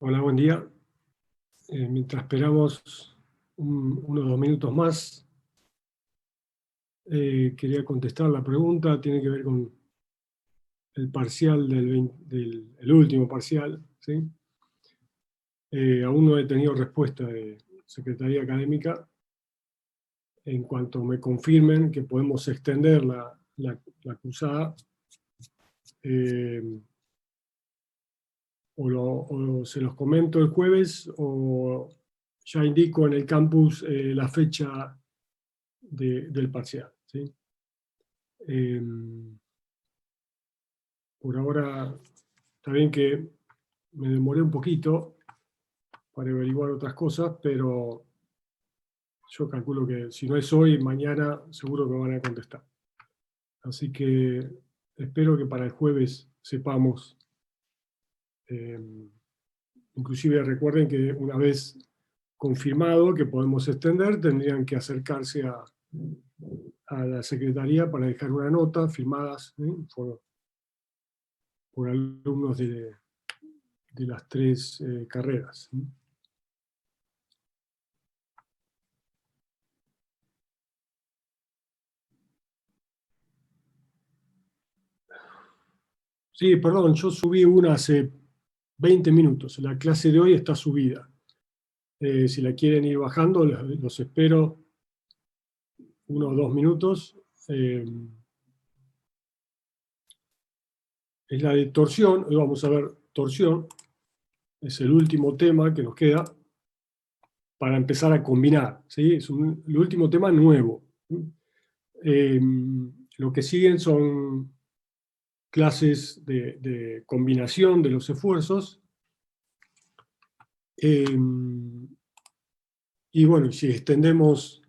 Hola, buen día. Mientras esperamos unos 2 minutos más, quería contestar la pregunta. Tiene que ver con el parcial el último parcial, ¿sí? Aún no he tenido respuesta de Secretaría Académica. En cuanto me confirmen que podemos extender la cursada, o se los comento el jueves, o ya indico en el campus la fecha del parcial, ¿sí? Por ahora, está bien que me demoré un poquito para averiguar otras cosas, pero yo calculo que si no es hoy, mañana seguro que me van a contestar. Así que espero que para el jueves sepamos. Inclusive recuerden que una vez confirmado que podemos extender, tendrían que acercarse a la Secretaría para dejar una nota firmadas por alumnos de las tres carreras. Sí, perdón, yo subí una hace 20 minutos. La clase de hoy está subida. Si la quieren ir bajando, los espero 1 o 2 minutos. Es la de torsión. Hoy vamos a ver torsión. Es el último tema que nos queda para empezar a combinar, ¿sí? Es el último tema nuevo. Lo que siguen son clases de combinación de los esfuerzos. Y bueno, si extendemos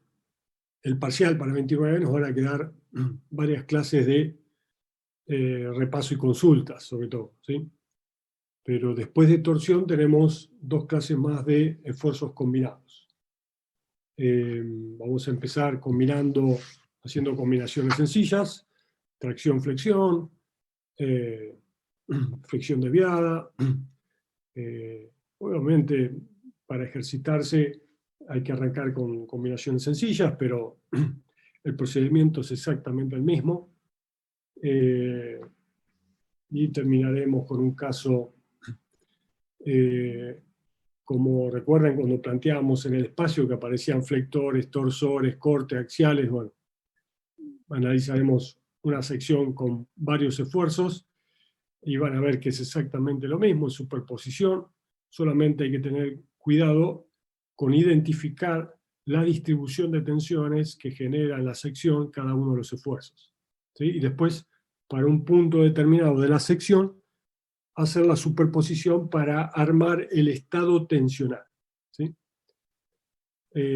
el parcial para el 29, nos van a quedar varias clases de repaso y consultas, sobre todo, ¿sí? Pero después de torsión tenemos 2 clases más de esfuerzos combinados. Vamos a empezar haciendo combinaciones sencillas, tracción-flexión, flexión desviada. Obviamente, para ejercitarse hay que arrancar con combinaciones sencillas, pero el procedimiento es exactamente el mismo. Y terminaremos con un caso, como recuerdan cuando planteábamos en el espacio que aparecían flectores, torsores, cortes axiales. Bueno, analizaremos una sección con varios esfuerzos y van a ver que es exactamente lo mismo, es superposición. Solamente hay que tener cuidado con identificar la distribución de tensiones que genera en la sección cada uno de los esfuerzos, ¿sí? Y después, para un punto determinado de la sección, hacer la superposición para armar el estado tensional, ¿sí?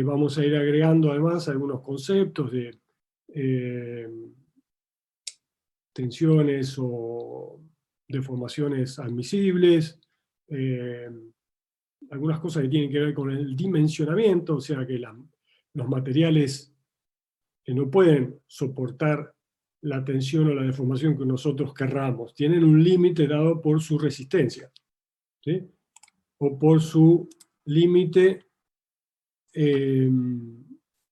Vamos a ir agregando además algunos conceptos de tensiones o deformaciones admisibles, algunas cosas que tienen que ver con el dimensionamiento, o sea que los materiales no pueden soportar la tensión o la deformación que nosotros querramos. Tienen un límite dado por su resistencia, ¿sí? O por su límite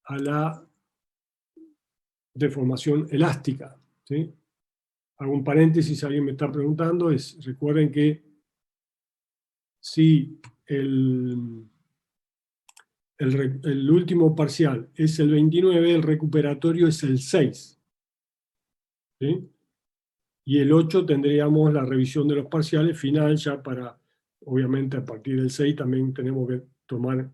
a la deformación elástica, ¿sí? Hago un paréntesis, alguien me está preguntando, recuerden que si el último parcial es el 29, el recuperatorio es el 6, ¿sí? Y el 8 tendríamos la revisión de los parciales final, ya para, obviamente a partir del 6 también tenemos que tomar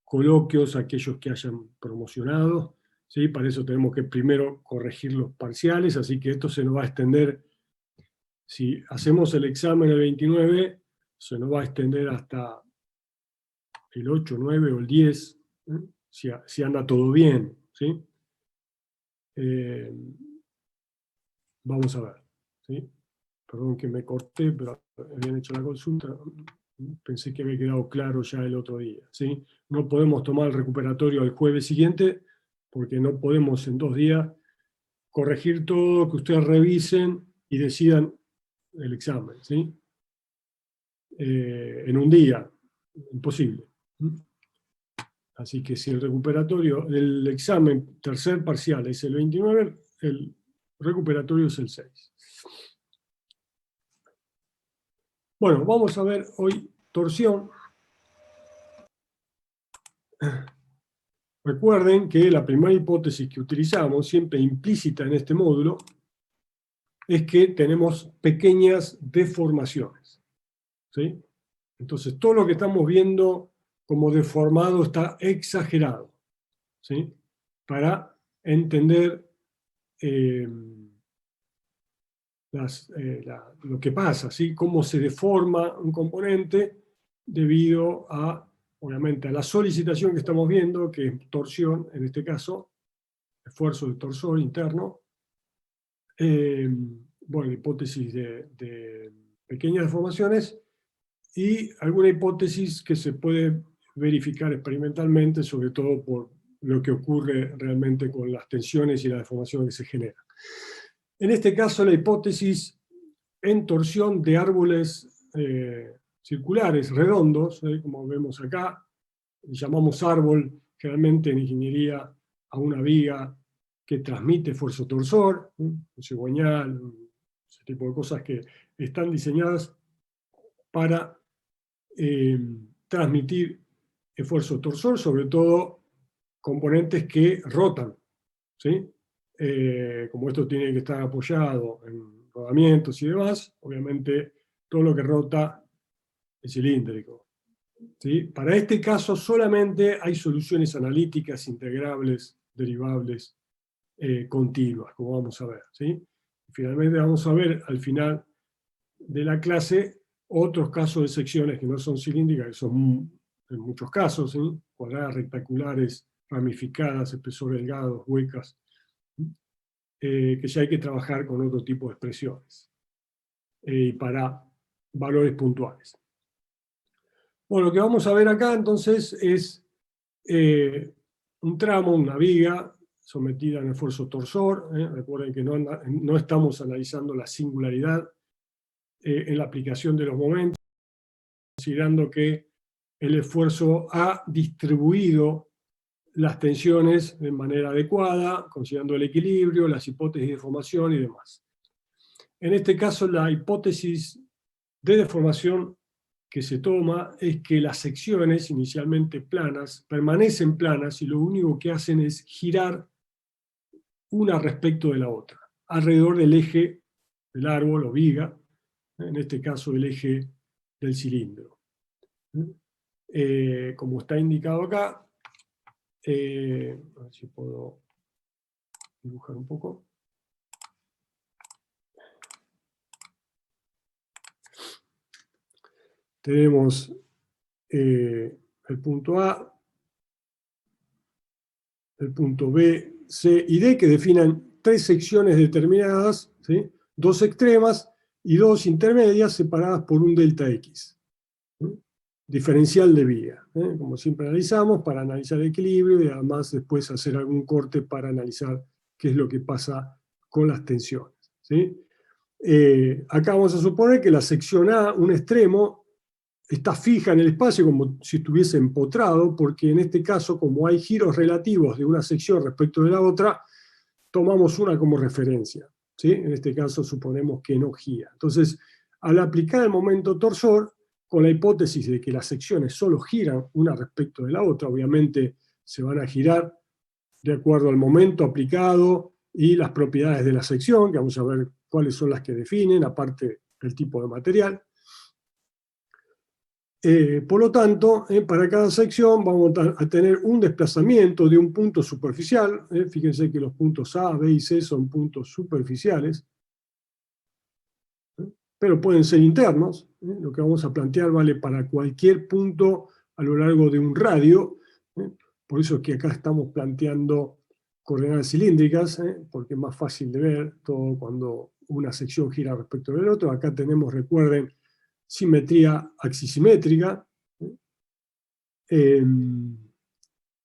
coloquios, aquellos que hayan promocionado, ¿sí? Para eso tenemos que primero corregir los parciales, así que esto se nos va a extender. Si hacemos el examen el 29, se nos va a extender hasta el 8, 9 o el 10, ¿eh? Si anda todo bien, ¿sí? Vamos a ver, ¿sí? Perdón que me corté, pero habían hecho la consulta. Pensé que había quedado claro ya el otro día, ¿sí? No podemos tomar el recuperatorio el jueves siguiente, porque no podemos en 2 días corregir todo, que ustedes revisen y decidan el examen, ¿sí? en un día. Imposible. Así que si el examen tercer parcial es el 29, el recuperatorio es el 6. Bueno, vamos a ver hoy torsión. Recuerden que la primera hipótesis que utilizamos, siempre implícita en este módulo, es que tenemos pequeñas deformaciones, ¿sí? Entonces, todo lo que estamos viendo como deformado está exagerado, ¿sí? Para entender lo que pasa, ¿sí? Cómo se deforma un componente debido a, obviamente, a la solicitación que estamos viendo, que es torsión, en este caso, esfuerzo de torsor interno. Bueno, hipótesis de pequeñas deformaciones y alguna hipótesis que se puede verificar experimentalmente, sobre todo por lo que ocurre realmente con las tensiones y la deformación que se genera. En este caso, la hipótesis en torsión de árboles circulares, redondos, como vemos acá, llamamos árbol generalmente en ingeniería a una viga que transmite esfuerzo-torsor, un cigüeñal, ese tipo de cosas que están diseñadas para transmitir esfuerzo-torsor, sobre todo componentes que rotan, ¿sí? Como esto tiene que estar apoyado en rodamientos y demás, obviamente todo lo que rota es cilíndrico, ¿sí? Para este caso solamente hay soluciones analíticas, integrables, derivables, continuas, como vamos a ver, ¿sí? Finalmente vamos a ver al final de la clase otros casos de secciones que no son cilíndricas, que son en muchos casos, ¿sí? Cuadradas, rectangulares, ramificadas, espesor delgados, huecas, que ya hay que trabajar con otro tipo de expresiones para valores puntuales. Bueno, lo que vamos a ver acá entonces es un tramo, una viga sometida en esfuerzo torsor. Recuerden que no estamos analizando la singularidad en la aplicación de los momentos, considerando que el esfuerzo ha distribuido las tensiones de manera adecuada, considerando el equilibrio, las hipótesis de deformación y demás. En este caso, la hipótesis de deformación que se toma es que las secciones inicialmente planas permanecen planas y lo único que hacen es girar una respecto de la otra, alrededor del eje del árbol o viga, en este caso el eje del cilindro. Como está indicado acá, a ver si puedo dibujar un poco. Tenemos el punto A, el punto B, C y D, que definen tres secciones determinadas, ¿sí? Dos extremas y dos intermedias separadas por un delta X. Diferencial de viga, como siempre analizamos, para analizar el equilibrio y además después hacer algún corte para analizar qué es lo que pasa con las tensiones, ¿sí? Acá vamos a suponer que la sección A, un extremo, está fija en el espacio como si estuviese empotrado, porque en este caso, como hay giros relativos de una sección respecto de la otra, tomamos una como referencia, ¿sí? En este caso suponemos que no gira. Entonces, al aplicar el momento torsor, con la hipótesis de que las secciones solo giran una respecto de la otra, obviamente se van a girar de acuerdo al momento aplicado y las propiedades de la sección, que vamos a ver cuáles son las que definen, aparte del tipo de material. Por lo tanto, para cada sección vamos a tener un desplazamiento de un punto superficial. Fíjense que los puntos A, B y C son puntos superficiales, pero pueden ser internos. Lo que vamos a plantear vale para cualquier punto a lo largo de un radio. Por eso es que acá estamos planteando coordenadas cilíndricas, porque es más fácil de ver todo cuando una sección gira respecto del otro. Acá tenemos, recuerden, simetría axisimétrica.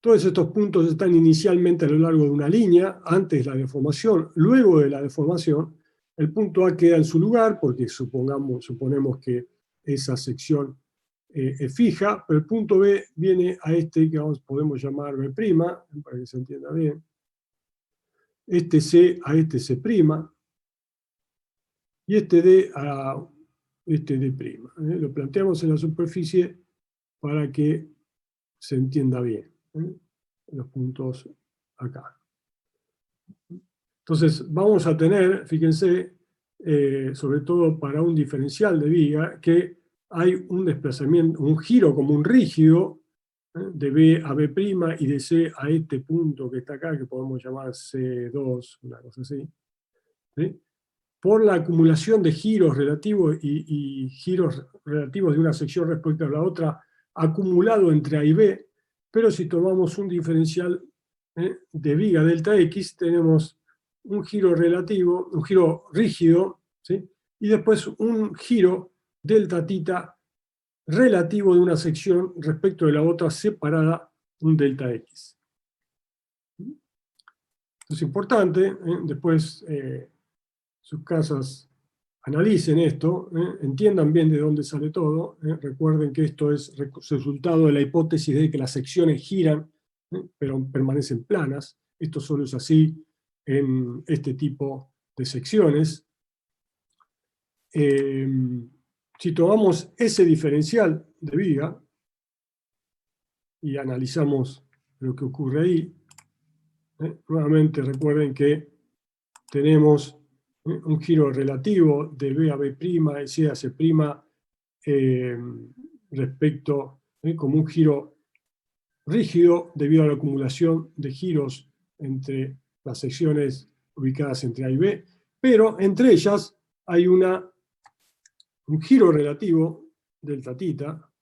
Todos estos puntos están inicialmente a lo largo de una línea, antes de la deformación. Luego de la deformación, el punto A queda en su lugar, porque suponemos que esa sección es fija, pero el punto B viene a este que podemos llamar B', para que se entienda bien. Este C a este C', y este D a este D'. Lo planteamos en la superficie para que se entienda bien. Los puntos acá. Entonces vamos a tener, fíjense, sobre todo para un diferencial de viga, que hay un desplazamiento, un giro como un rígido, de B a B' y de C a este punto que está acá, que podemos llamar C2, una cosa así, ¿sí? Por la acumulación de giros relativos y giros relativos de una sección respecto a la otra, acumulado entre A y B, pero si tomamos un diferencial de viga delta X, tenemos un giro relativo, un giro rígido, ¿sí? Y después un giro delta tita relativo de una sección respecto de la otra separada, un delta X. Esto es importante, después sus casas analicen esto, entiendan bien de dónde sale todo, recuerden que esto es resultado de la hipótesis de que las secciones giran, pero permanecen planas. Esto solo es así en este tipo de secciones. Si tomamos ese diferencial de viga y analizamos lo que ocurre ahí, nuevamente recuerden que tenemos un giro relativo de B a B' y C a C', respecto, como un giro rígido debido a la acumulación de giros entre las secciones ubicadas entre A y B, pero entre ellas hay un giro relativo, delta tita,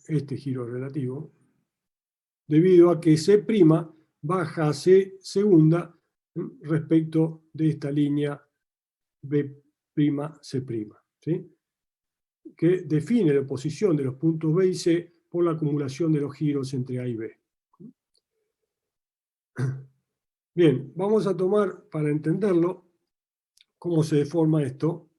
este giro relativo, debido a que C' baja a C segunda respecto de esta línea B', C', ¿sí? Que define la posición de los puntos B y C por la acumulación de los giros entre A y B. Bien, vamos a tomar, para entenderlo, cómo se deforma esto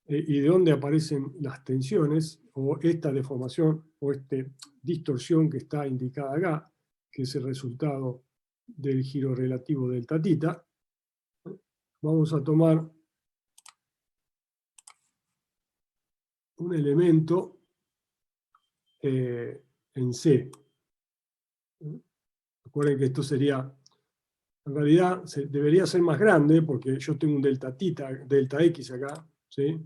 y de dónde aparecen las tensiones, o esta deformación, o esta distorsión que está indicada acá, que es el resultado del giro relativo delta tita. Vamos a tomar un elemento en C. Recuerden que esto sería, en realidad debería ser más grande porque yo tengo un delta tita, delta X acá, ¿sí?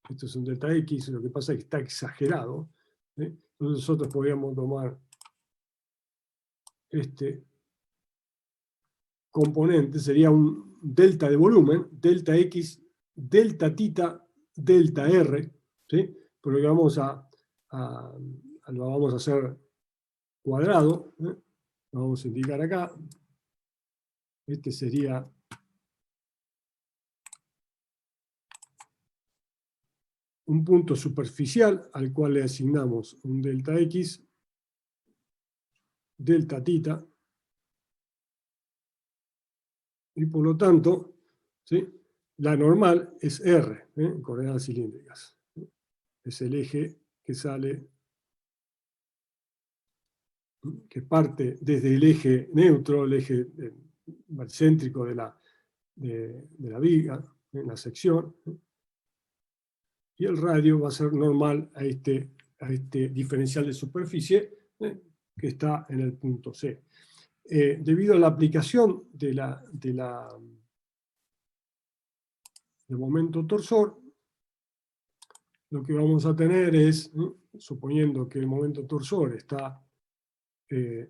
Esto es un delta X, lo que pasa es que está exagerado, ¿sí? Entonces nosotros podríamos tomar este componente, sería un delta de volumen, delta X, delta tita, delta R, ¿sí? Pero lo que lo vamos a hacer cuadrado, lo vamos a indicar acá. Este sería un punto superficial al cual le asignamos un delta X, delta tita, y por lo tanto, ¿sí?, la normal es R, en coordenadas cilíndricas. Es el eje que sale, que parte desde el eje neutro, el eje baricéntrico de la viga, en la sección, y el radio va a ser normal a este diferencial de superficie que está en el punto C. Debido a la aplicación del momento torsor, lo que vamos a tener es, suponiendo que el momento torsor está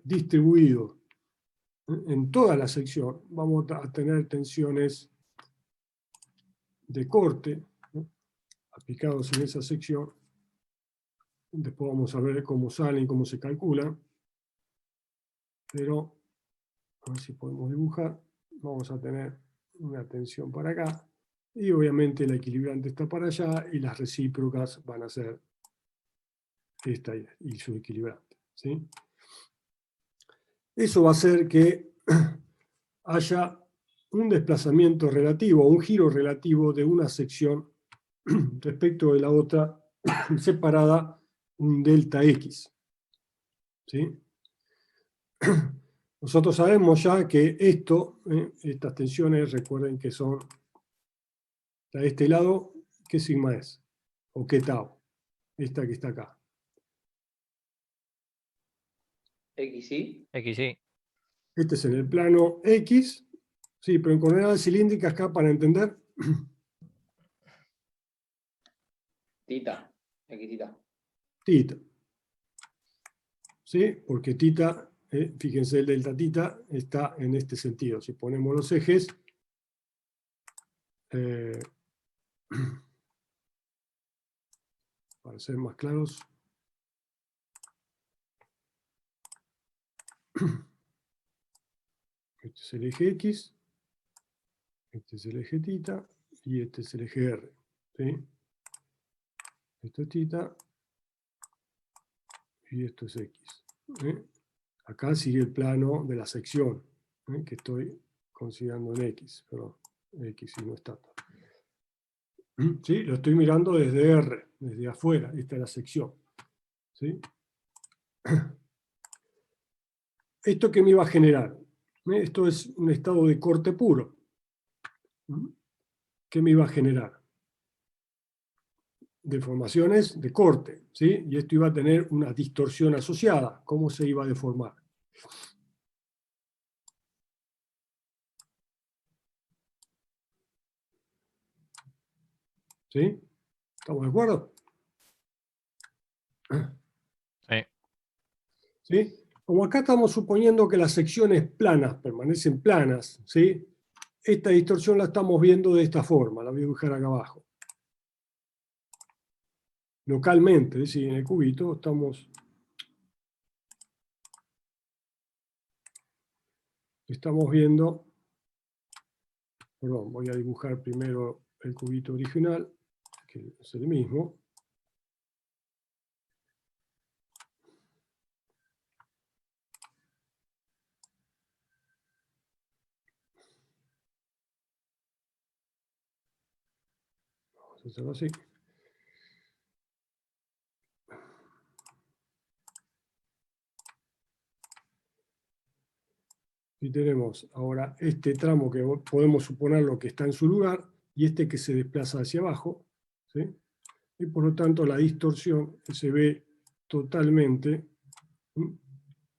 distribuido en toda la sección, vamos a tener tensiones de corte aplicados en esa sección. Después vamos a ver cómo salen, cómo se calculan, pero a ver si podemos dibujar. Vamos a tener una tensión para acá, y obviamente la equilibrante está para allá, y las recíprocas van a ser esta y su equilibrante, ¿sí? Eso va a hacer que haya un desplazamiento relativo, un giro relativo de una sección respecto de la otra separada un delta X. ¿Sí? Nosotros sabemos ya que estas tensiones, recuerden que son de este lado, ¿qué sigma es? ¿O qué tau? Esta que está acá. XY. XY. Este es en el plano X, sí, pero en coordenadas cilíndricas acá para entender. Tita. Xtita. Tita. ¿Sí? Porque tita, fíjense, el delta tita está en este sentido. Si ponemos los ejes, para ser más claros, este es el eje X, este es el eje tita y este es el eje R. ¿Sí? Esto es tita y esto es X. Acá sigue el plano de la sección, que estoy considerando en X, pero X y no está. ¿Sí? Lo estoy mirando desde R, desde afuera, esta es la sección. ¿Sí? ¿Esto qué me iba a generar? Esto es un estado de corte puro. ¿Qué me iba a generar? Deformaciones de corte, ¿sí? Y esto iba a tener una distorsión asociada. ¿Cómo se iba a deformar? ¿Sí? ¿Estamos de acuerdo? Sí. ¿Sí? Como acá estamos suponiendo que las secciones planas permanecen planas, ¿sí? Esta distorsión la estamos viendo de esta forma, la voy a dibujar acá abajo. Localmente, es decir, en el cubito estamos viendo, perdón, voy a dibujar primero el cubito original, que es el mismo. Vamos a hacerlo así. Y tenemos ahora este tramo que podemos suponer lo que está en su lugar y este que se desplaza hacia abajo, ¿sí? Y por lo tanto la distorsión se ve totalmente.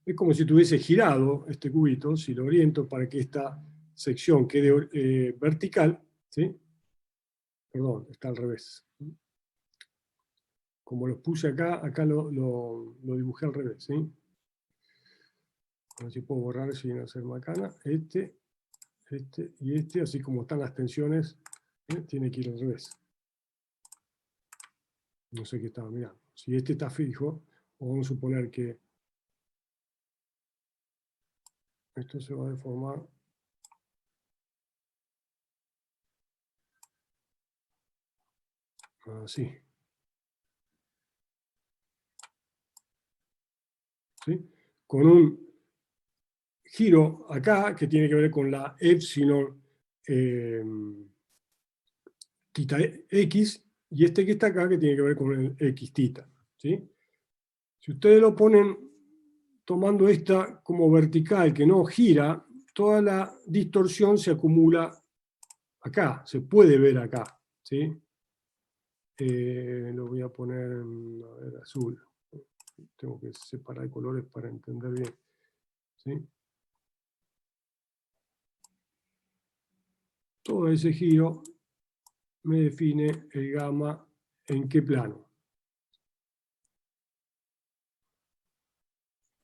Es como si tuviese girado este cubito, si lo oriento para que esta sección quede vertical, ¿sí? Perdón, está al revés. Como los puse acá, acá lo dibujé al revés, ¿sí? A ver si puedo borrar sin hacer macana. Este y este, así como están las tensiones, tiene que ir al revés. No sé qué estaba mirando. Si este está fijo, vamos a suponer que esto se va a deformar así. ¿Sí? Con un giro acá que tiene que ver con la epsilon tita x, y este que está acá que tiene que ver con el x tita. ¿Sí? Si ustedes lo ponen tomando esta como vertical que no gira, toda la distorsión se acumula acá, se puede ver acá. ¿Sí? Lo voy a poner en azul. Tengo que separar colores para entender bien. ¿Sí? Todo ese giro me define el gamma en qué plano.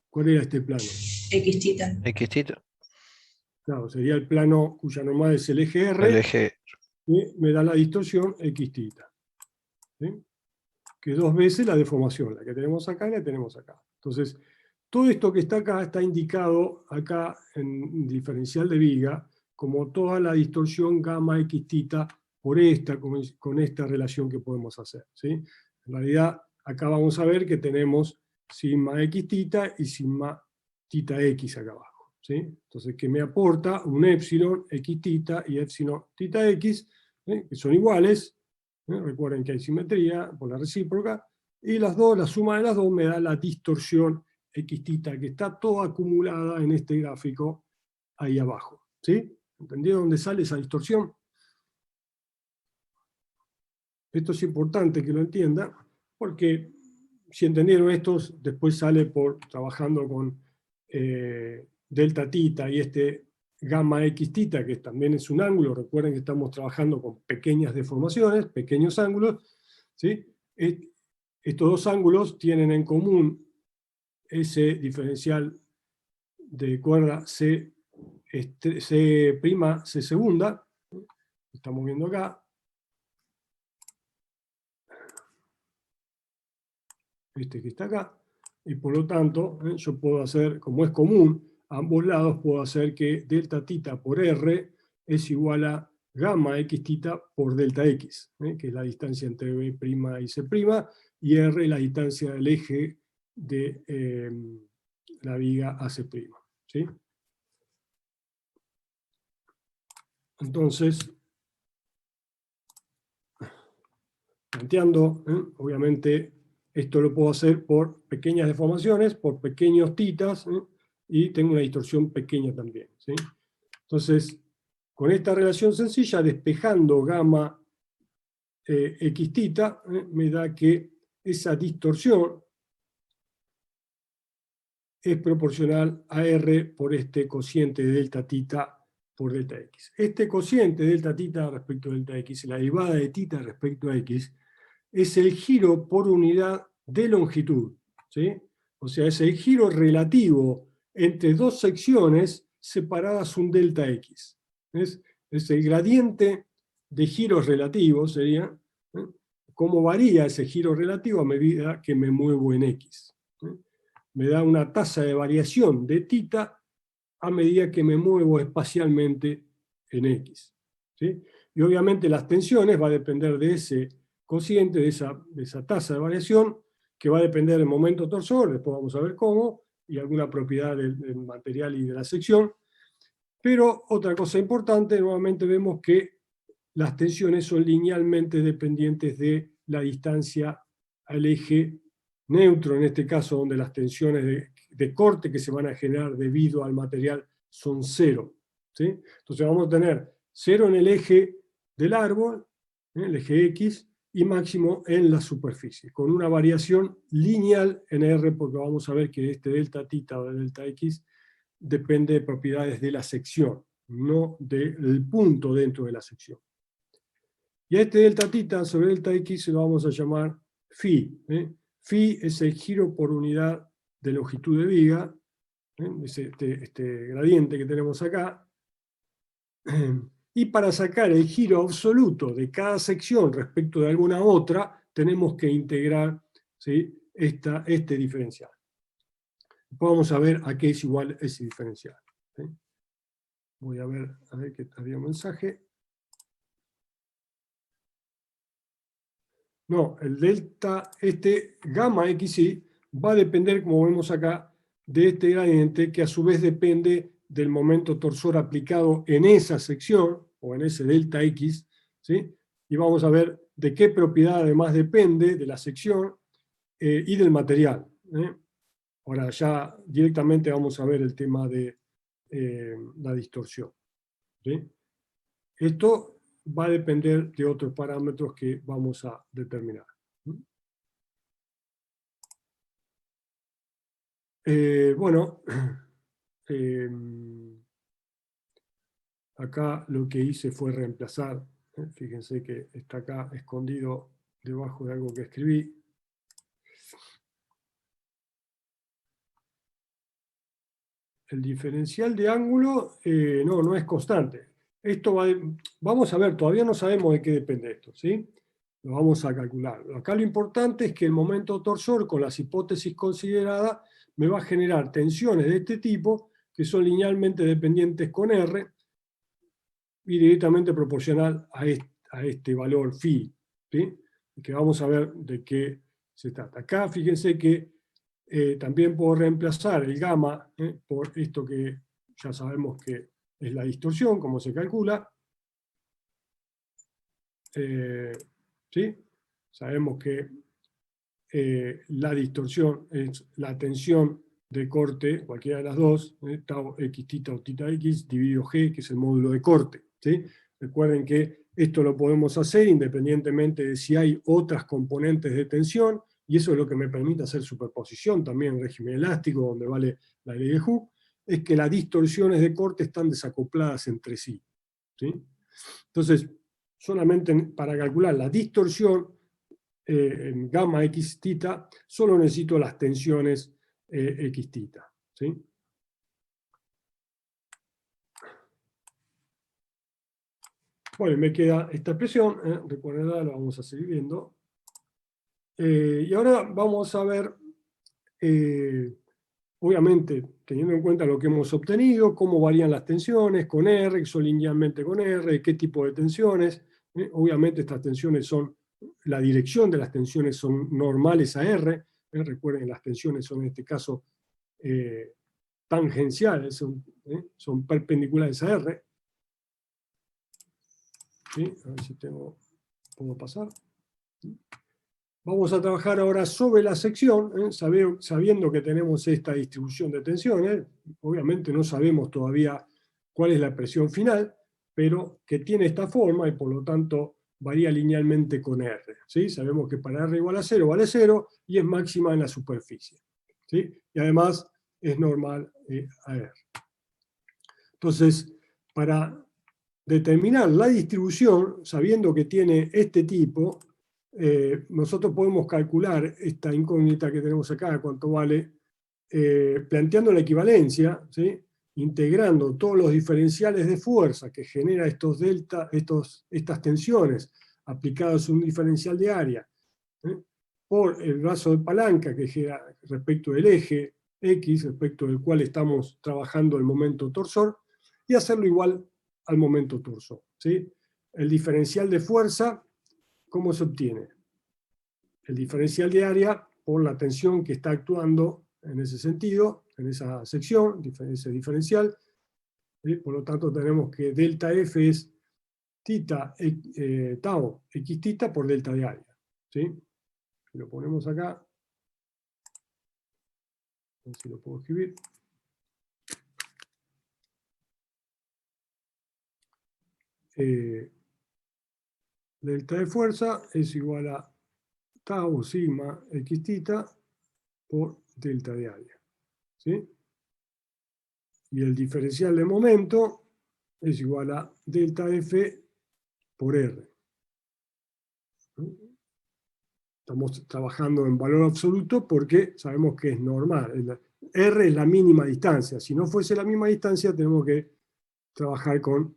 ¿Cuál era este plano? Xtita. Xtita. Claro, sería el plano cuya normal es el eje R, El eje. que me da la distorsión x tita. ¿Sí? Que es 2 veces la deformación, la que tenemos acá y la tenemos acá. Entonces, todo esto que está acá está indicado acá en diferencial de viga como toda la distorsión gamma x tita por con esta relación que podemos hacer. ¿Sí? En realidad, acá vamos a ver que tenemos sigma x tita y sigma tita x acá abajo. ¿Sí? Entonces, que me aporta un epsilon x tita y epsilon tita x, que son iguales, Recuerden que hay simetría por la recíproca. Y las dos, la suma de las dos me da la distorsión x θ, que está toda acumulada en este gráfico ahí abajo. ¿Sí? ¿Entendieron dónde sale esa distorsión? Esto es importante que lo entiendan, porque si entendieron esto, después sale por trabajando con delta θ y este gamma x θ, que también es un ángulo. Recuerden que estamos trabajando con pequeñas deformaciones, pequeños ángulos, ¿sí? Estos dos ángulos tienen en común ese diferencial de cuerda C', C' segunda, estamos viendo acá. Este que está acá, y por lo tanto, yo puedo hacer, como es común, a ambos lados puedo hacer que delta θ por R es igual a gamma x θ por delta x, que es la distancia entre B' y C', y R la distancia del eje de la viga a C'. ¿Sí? Entonces, planteando, obviamente, esto lo puedo hacer por pequeñas deformaciones, por pequeños θs, y tengo una distorsión pequeña también. ¿Sí? Entonces, con esta relación sencilla, despejando gamma x θ, me da que esa distorsión es proporcional a R por este cociente de delta θ por delta x. Este cociente de delta θ respecto a delta x, la derivada de θ respecto a x, es el giro por unidad de longitud. ¿Sí? O sea, es el giro relativo entre dos secciones separadas un delta x. Es el gradiente de giros relativos, sería, cómo varía ese giro relativo a medida que me muevo en x. Me da una tasa de variación de θ a medida que me muevo espacialmente en x. ¿Sí? Y obviamente las tensiones va a depender de ese cociente, de esa tasa de variación, que va a depender del momento torsor, después vamos a ver cómo, y alguna propiedad del material y de la sección. Pero otra cosa importante, nuevamente vemos que las tensiones son linealmente dependientes de la distancia al eje neutro, en este caso donde las tensiones de corte que se van a generar debido al material son cero. ¿Sí? Entonces vamos a tener cero en el eje del árbol, el eje X, y máximo en la superficie, con una variación lineal en R, porque vamos a ver que este delta θ o delta X depende de propiedades de la sección, no del punto dentro de la sección. Y a este delta θ sobre delta X lo vamos a llamar phi. Phi es el giro por unidad de longitud de viga, es este gradiente que tenemos acá. Y para sacar el giro absoluto de cada sección respecto de alguna otra, tenemos que integrar, ¿sí?, este diferencial. Después vamos a ver a qué es igual ese diferencial. ¿Sí? Voy a ver que había un mensaje. No, el delta, gamma xi, va a depender, como vemos acá, de este gradiente, que a su vez depende del momento torsor aplicado en esa sección, o en ese delta x, ¿sí? Y vamos a ver de qué propiedad además depende de la sección y del material. Ahora ya directamente vamos a ver el tema de la distorsión. ¿Sí? Esto va a depender de otros parámetros que vamos a determinar. Bueno, acá lo que hice fue reemplazar, fíjense que está acá escondido debajo de algo que escribí. El diferencial de ángulo no es constante. Esto vamos a ver, todavía no sabemos de qué depende esto, ¿sí? Lo vamos a calcular. Acá lo importante es que el momento torsor, con las hipótesis consideradas, me va a generar tensiones de este tipo, que son linealmente dependientes con R, y directamente proporcional a este valor phi, ¿sí? Que vamos a ver de qué se trata. Acá fíjense que también puedo reemplazar el gamma por esto que ya sabemos que es la distorsión, como se calcula. ¿sí? Sabemos que la distorsión es la tensión de corte, cualquiera de las dos, tau x tita o tita x, dividido g, que es el módulo de corte, ¿sí? Recuerden que esto lo podemos hacer independientemente de si hay otras componentes de tensión, y eso es lo que me permite hacer superposición también en régimen elástico, donde vale la ley de Hooke, es que las distorsiones de corte están desacopladas entre sí, ¿sí? Entonces, solamente para calcular la distorsión en gamma x tita, solo necesito las tensiones x tita, ¿sí? Bueno, me queda esta expresión, recuerden, lo vamos a seguir viendo. Y ahora vamos a ver, obviamente, teniendo en cuenta lo que hemos obtenido, cómo varían las tensiones con R, que son linealmente con R, qué tipo de tensiones. Obviamente estas tensiones son, la dirección de las tensiones son normales a R. Recuerden que las tensiones son en este caso tangenciales, son perpendiculares a R. ¿Sí? A ver si puedo pasar. Vamos a trabajar ahora sobre la sección, sabiendo que tenemos esta distribución de tensiones. Obviamente no sabemos todavía cuál es la presión final, pero que tiene esta forma y por lo tanto varía linealmente con R. ¿Sí? Sabemos que para R igual a 0 vale 0 y es máxima en la superficie. ¿Sí? Y además es normal a R. Entonces, para determinar la distribución, sabiendo que tiene este tipo, nosotros podemos calcular esta incógnita que tenemos acá, cuánto vale, planteando la equivalencia, ¿sí? Integrando todos los diferenciales de fuerza que genera estas tensiones aplicadas a un diferencial de área, por el brazo de palanca que genera respecto del eje X, respecto del cual estamos trabajando el momento torsor, y hacerlo igual al momento torsor, ¿sí? El diferencial de fuerza, ¿cómo se obtiene? El diferencial de área por la tensión que está actuando en ese sentido, en esa sección, ese diferencial. ¿Sí? Por lo tanto, tenemos que delta F es tau x tita por delta de área. ¿Sí? Lo ponemos acá. A ver si lo puedo escribir. Delta de fuerza es igual a tau sigma x tita por delta de área. ¿Sí? Y el diferencial de momento es igual a delta F por R. Estamos trabajando en valor absoluto porque sabemos que es normal. R es la mínima distancia. Si no fuese la misma distancia, tenemos que trabajar con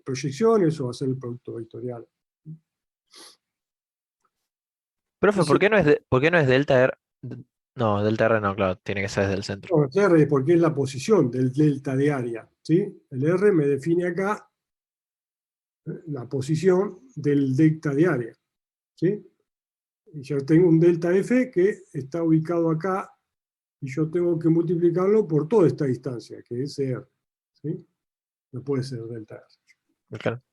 proyecciones o hacer el producto vectorial. Profe, ¿por qué no es delta R? No, delta R no, claro, tiene que ser desde el centro. No, R es porque es la posición del delta de área. ¿Sí? El R me define acá la posición del delta de área. ¿Sí? Y yo tengo un delta F que está ubicado acá y yo tengo que multiplicarlo por toda esta distancia, que es R. ¿Sí? No puede ser delta R. Claro.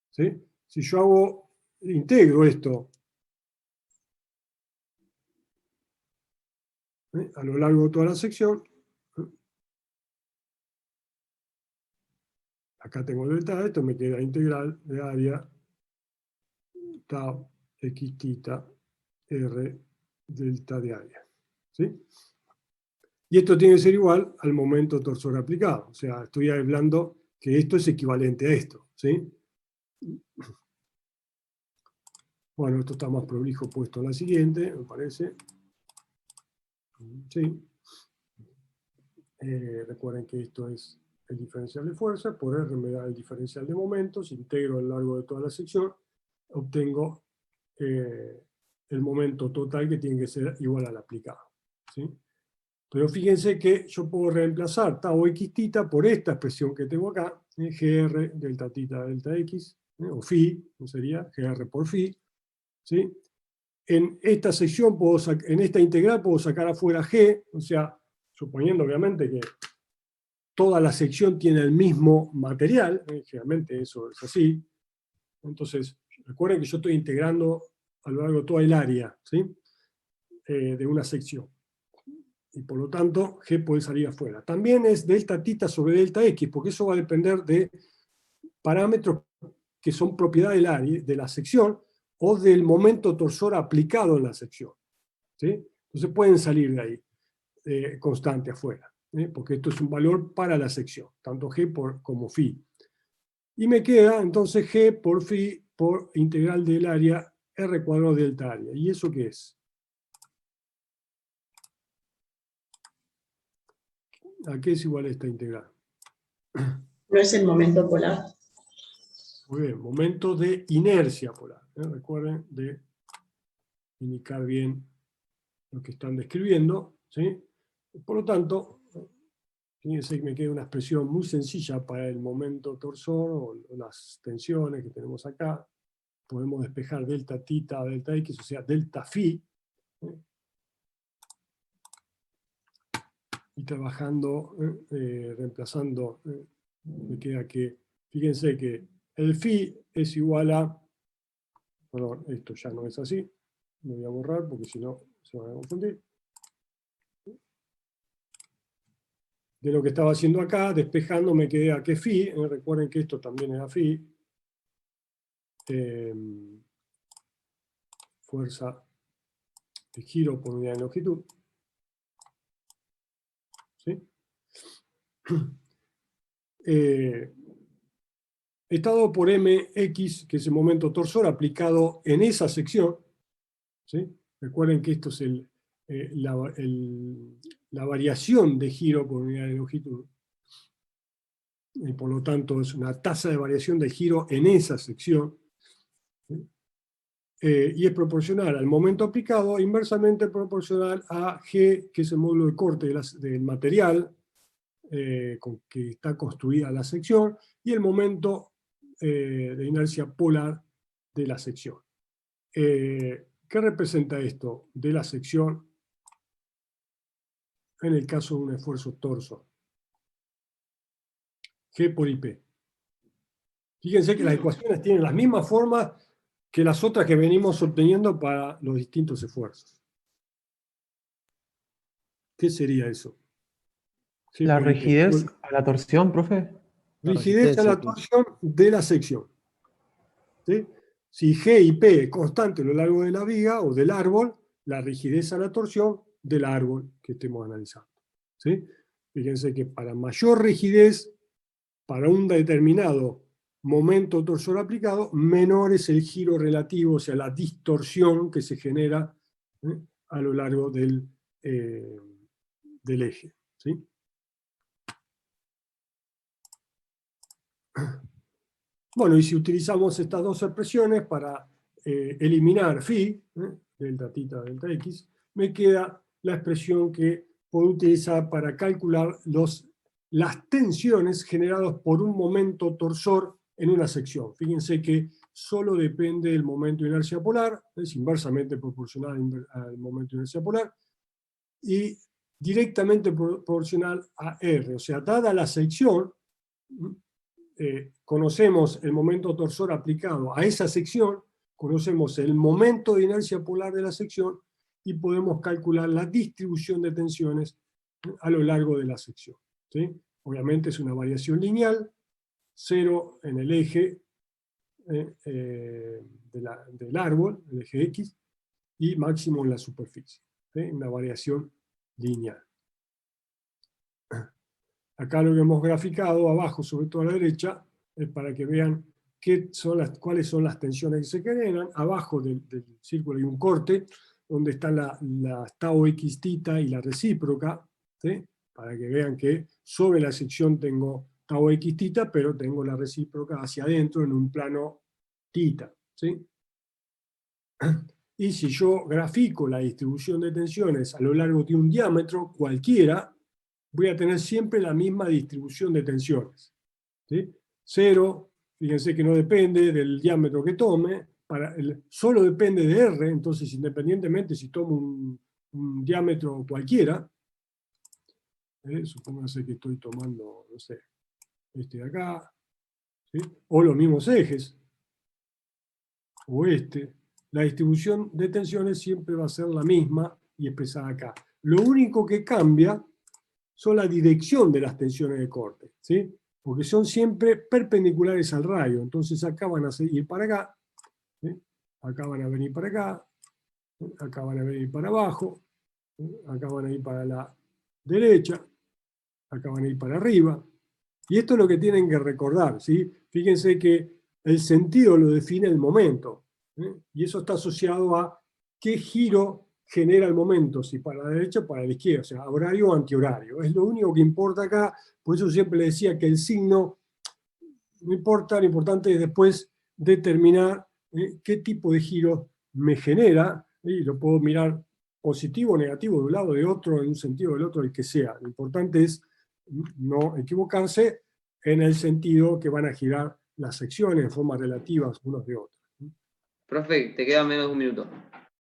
¿Sí? Si yo integro esto a lo largo de toda la sección, acá tengo el delta, esto me queda integral de área tau x tita R delta de área. ¿Sí? Y esto tiene que ser igual al momento torsor aplicado. O sea, estoy hablando que esto es equivalente a esto. ¿Sí? Bueno, esto está más prolijo puesto en la siguiente, me parece. Sí. Recuerden que esto es el diferencial de fuerza, por R me da el diferencial de momentos, integro a lo largo de toda la sección, obtengo el momento total que tiene que ser igual al aplicado. ¿Sí? Pero fíjense que yo puedo reemplazar tau x tita por esta expresión que tengo acá, gr delta tita delta x, o phi, ¿no sería? Gr por phi. ¿Sí? En esta sección, en esta integral puedo sacar afuera g, o sea, suponiendo obviamente que toda la sección tiene el mismo material, generalmente eso es así, entonces Recuerden que yo estoy integrando a lo largo de toda el área, ¿sí? De una sección. Y por lo tanto, G puede salir afuera. También es delta tita sobre delta X, porque eso va a depender de parámetros que son propiedad del área, de la sección, o del momento torsor aplicado en la sección, ¿sí? Entonces pueden salir de ahí, constante afuera, porque esto es un valor para la sección, tanto G como phi. Y me queda entonces G por phi por integral del área R cuadrado delta área. ¿Y eso qué es? ¿A qué es igual esta integral? No es el momento polar. Muy bien, momento de inercia polar. Recuerden de indicar bien lo que están describiendo, ¿sí? Por lo tanto, fíjense que me queda una expresión muy sencilla para el momento torsor o las tensiones que tenemos acá. Podemos despejar delta tita, delta x, o sea, delta phi, y trabajando, reemplazando, me queda que, fíjense que el phi es igual a, perdón, esto ya no es así, me voy a borrar porque si no se van a confundir. De lo que estaba haciendo acá, despejando me quedé a que phi, recuerden que esto también era phi, fuerza de giro por unidad de longitud, ¿sí? Estado por mx, que es el momento torsor aplicado en esa sección, ¿sí? Recuerden que esto es la variación de giro por unidad de longitud, y por lo tanto es una tasa de variación de giro en esa sección, ¿sí? Y es proporcional al momento aplicado, inversamente proporcional a G, que es el módulo de corte del material con que está construida la sección, y el momento de inercia polar de la sección. ¿Qué representa esto de la sección en el caso de un esfuerzo torso? G por IP. Fíjense que las ecuaciones tienen las mismas formas que las otras que venimos obteniendo para los distintos esfuerzos. ¿Qué sería eso? G La por IP. rigidez a la torsión, profe. La Rigidez a la resistencia. torsión de la sección, ¿sí? Si G y P es constante a lo largo de la viga o del árbol, la rigidez a la torsión del árbol que estemos analizando, ¿sí? Fíjense que para mayor rigidez, para un determinado momento torsor aplicado, menor es el giro relativo, o sea, la distorsión que se genera a lo largo del eje, ¿sí? Bueno, y si utilizamos estas dos expresiones para eliminar phi, delta tita, delta x, me queda la expresión que puedo utilizar para calcular las tensiones generadas por un momento torsor en una sección. Fíjense que solo depende del momento de inercia polar, es inversamente proporcional al momento de inercia polar, y directamente proporcional a R. O sea, dada la sección, conocemos el momento torsor aplicado a esa sección, conocemos el momento de inercia polar de la sección y podemos calcular la distribución de tensiones a lo largo de la sección, ¿sí? Obviamente es una variación lineal, cero en el eje del árbol, el eje X, y máximo en la superficie, ¿sí? Una variación lineal. Acá lo que hemos graficado abajo, sobre todo a la derecha, es para que vean cuáles son las tensiones que se generan. Abajo del círculo hay un corte, donde está la tau x tita y la recíproca, ¿sí? Para que vean que sobre la sección tengo tau x tita, pero tengo la recíproca hacia adentro en un plano tita, ¿sí? Y si yo grafico la distribución de tensiones a lo largo de un diámetro cualquiera, voy a tener siempre la misma distribución de tensiones, ¿sí? Cero, fíjense que no depende del diámetro que tome, solo depende de R, entonces independientemente si tomo un diámetro cualquiera, supónganse que estoy tomando, no sé, este de acá, ¿sí? O los mismos ejes, o este, la distribución de tensiones siempre va a ser la misma y expresada acá. Lo único que cambia son la dirección de las tensiones de corte, ¿sí? Porque son siempre perpendiculares al radio. Entonces acá van a ir para acá, ¿sí? Acá van a venir para acá, ¿sí? Acá van a venir para abajo, ¿sí? Acá van a ir para la derecha, acá van a ir para arriba. Y esto es lo que tienen que recordar, ¿sí? Fíjense que el sentido lo define el momento, ¿sí? Y eso está asociado a qué giro genera el momento, si para la derecha o para la izquierda, o sea, horario o antihorario. Es lo único que importa acá, por eso siempre le decía que el signo no importa, lo importante es después determinar qué tipo de giro me genera, y lo puedo mirar positivo o negativo de un lado, de otro, en un sentido del otro, el que sea. Lo importante es no equivocarse en el sentido que van a girar las secciones en formas relativas unos de otros. Profe, te queda menos de un minuto.